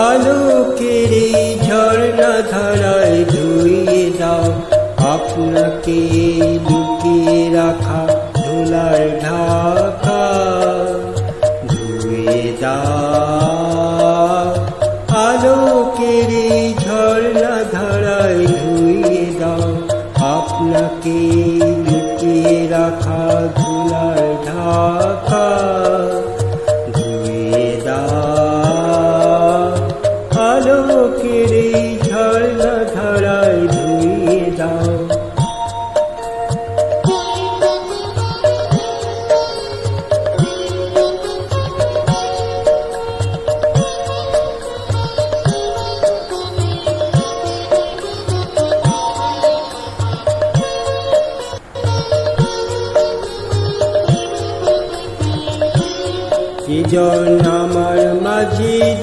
আলোকের এই ঝর্ণা ধারায় ধুইয়ে দাও আপনাকে লুকিয়ে রাখা ধুলার ঢাকা। ধুয়ে দাও আলোকের এই ঝর্ণা ধারায় ধুইয়ে দাও আপনাকে লুকিয়ে রাখা ধুলার ঢাকা। ধুয়ে দাও আলোকের এই ঝর্ণা ধারায় ধুইয়ে দাও। যে ঝর্ণা